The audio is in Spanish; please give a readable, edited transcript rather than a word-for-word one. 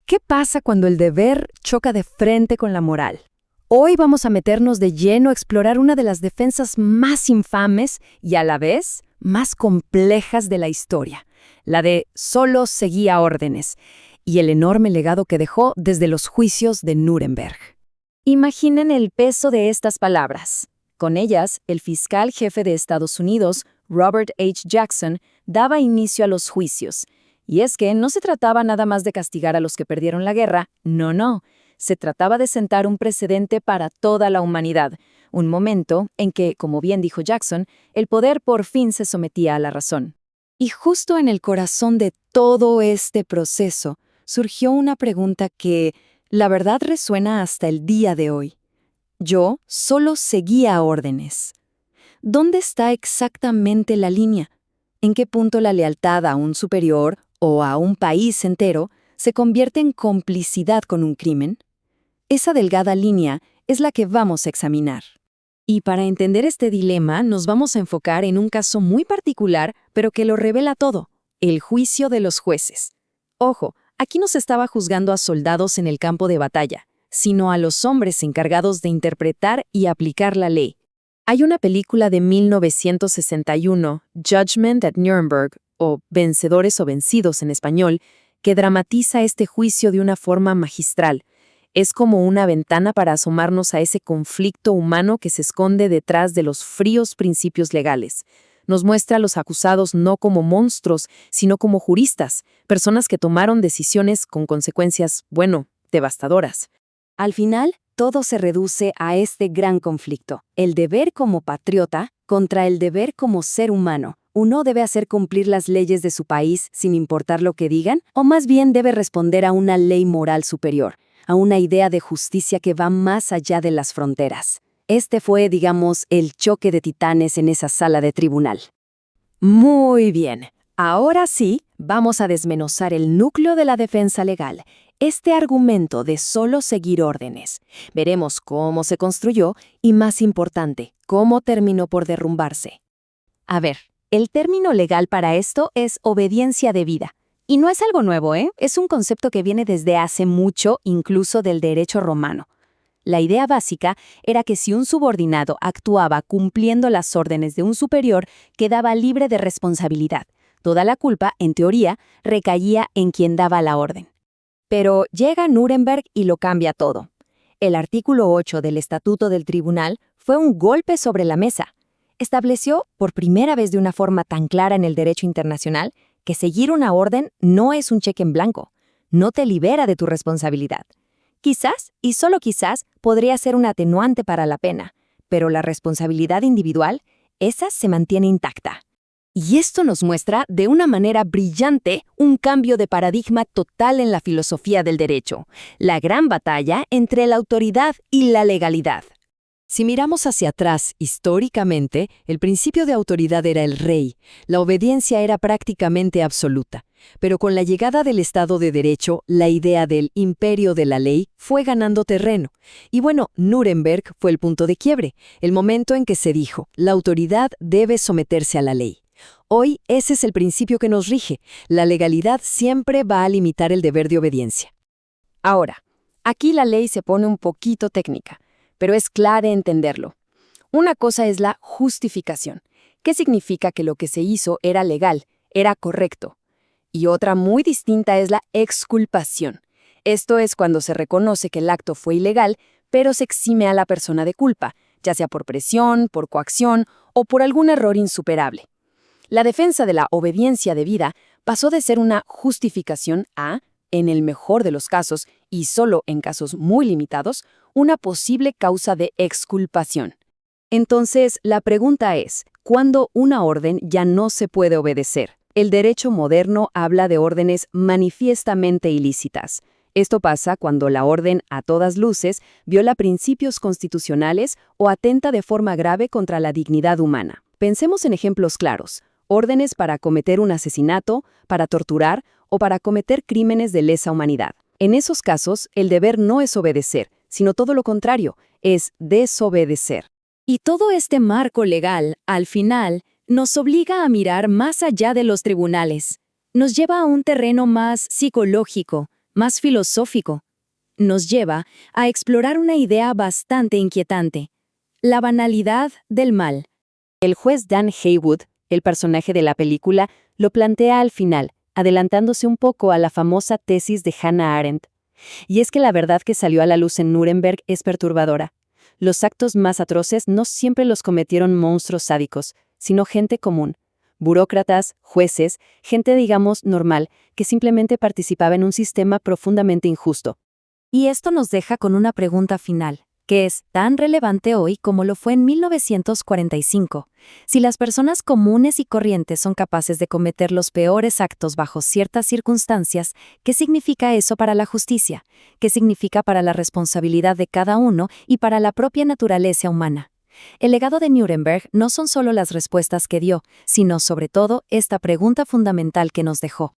¿Qué pasa cuando el deber choca de frente con la moral? Hoy vamos a meternos de lleno a explorar una de las defensas más infames y a la vez más complejas de la historia, la de solo seguía órdenes, y el enorme legado que dejó desde los juicios de Nuremberg. Imaginen el peso de estas palabras. Con ellas, el fiscal jefe de Estados Unidos, Robert H. Jackson, daba inicio a los juicios. Y es que no se trataba nada más de castigar a los que perdieron la guerra, no. Se trataba de sentar un precedente para toda la humanidad, un momento en que, como bien dijo Jackson, el poder por fin se sometía a la razón. Y justo en el corazón de todo este proceso surgió una pregunta que, la verdad, resuena hasta el día de hoy. Yo solo seguía órdenes. ¿Dónde está exactamente la línea? ¿En qué punto la lealtad a un superior o a un país entero se convierte en complicidad con un crimen? Esa delgada línea es la que vamos a examinar. Y para entender este dilema nos vamos a enfocar en un caso muy particular, pero que lo revela todo, el juicio de los jueces. Ojo, aquí no se estaba juzgando a soldados en el campo de batalla, sino a los hombres encargados de interpretar y aplicar la ley. Hay una película de 1961, Judgment at Nuremberg, o Vencedores o Vencidos en español, que dramatiza este juicio de una forma magistral. Es como una ventana para asomarnos a ese conflicto humano que se esconde detrás de los fríos principios legales. Nos muestra a los acusados no como monstruos, sino como juristas, personas que tomaron decisiones con consecuencias, devastadoras. Al final, todo se reduce a este gran conflicto, el deber como patriota contra el deber como ser humano. ¿Uno debe hacer cumplir las leyes de su país sin importar lo que digan? ¿O más bien debe responder a una ley moral superior, a una idea de justicia que va más allá de las fronteras? Este fue, digamos, el choque de titanes en esa sala de tribunal. Muy bien, ahora sí, vamos a desmenuzar el núcleo de la defensa legal, este argumento de solo seguir órdenes. Veremos cómo se construyó y, más importante, cómo terminó por derrumbarse. A ver, el término legal para esto es obediencia debida. Y no es algo nuevo, ¿eh? Es un concepto que viene desde hace mucho, incluso del derecho romano. La idea básica era que si un subordinado actuaba cumpliendo las órdenes de un superior, quedaba libre de responsabilidad. Toda la culpa, en teoría, recaía en quien daba la orden. Pero llega Nuremberg y lo cambia todo. El artículo 8 del Estatuto del Tribunal fue un golpe sobre la mesa. Estableció, por primera vez de una forma tan clara en el derecho internacional, que seguir una orden no es un cheque en blanco, no te libera de tu responsabilidad. Quizás, y solo quizás, podría ser un atenuante para la pena, pero la responsabilidad individual, esa se mantiene intacta. Y esto nos muestra de una manera brillante un cambio de paradigma total en la filosofía del derecho, la gran batalla entre la autoridad y la legalidad. Si miramos hacia atrás, históricamente, el principio de autoridad era el rey, la obediencia era prácticamente absoluta. Pero con la llegada del Estado de Derecho, la idea del imperio de la ley fue ganando terreno. Y Nuremberg fue el punto de quiebre, el momento en que se dijo, la autoridad debe someterse a la ley. Hoy ese es el principio que nos rige, la legalidad siempre va a limitar el deber de obediencia. Ahora, aquí la ley se pone un poquito técnica, pero es clave entenderlo. Una cosa es la justificación, que significa que lo que se hizo era legal, era correcto. Y otra muy distinta es la exculpación. Esto es cuando se reconoce que el acto fue ilegal, pero se exime a la persona de culpa, ya sea por presión, por coacción o por algún error insuperable. La defensa de la obediencia debida pasó de ser una justificación a, en el mejor de los casos, y solo en casos muy limitados, una posible causa de exculpación. Entonces, la pregunta es, ¿cuándo una orden ya no se puede obedecer? El derecho moderno habla de órdenes manifiestamente ilícitas. Esto pasa cuando la orden, a todas luces, viola principios constitucionales o atenta de forma grave contra la dignidad humana. Pensemos en ejemplos claros. Órdenes para cometer un asesinato, para torturar o para cometer crímenes de lesa humanidad. En esos casos, el deber no es obedecer, sino todo lo contrario, es desobedecer. Y todo este marco legal, al final, nos obliga a mirar más allá de los tribunales. Nos lleva a un terreno más psicológico, más filosófico. Nos lleva a explorar una idea bastante inquietante: la banalidad del mal. El juez Dan Haywood, el personaje de la película, lo plantea al final, adelantándose un poco a la famosa tesis de Hannah Arendt. Y es que la verdad que salió a la luz en Nuremberg es perturbadora. Los actos más atroces no siempre los cometieron monstruos sádicos, sino gente común. Burócratas, jueces, gente digamos normal, que simplemente participaba en un sistema profundamente injusto. Y esto nos deja con una pregunta final, que es tan relevante hoy como lo fue en 1945. Si las personas comunes y corrientes son capaces de cometer los peores actos bajo ciertas circunstancias, ¿qué significa eso para la justicia? ¿Qué significa para la responsabilidad de cada uno y para la propia naturaleza humana? El legado de Nuremberg no son solo las respuestas que dio, sino sobre todo esta pregunta fundamental que nos dejó: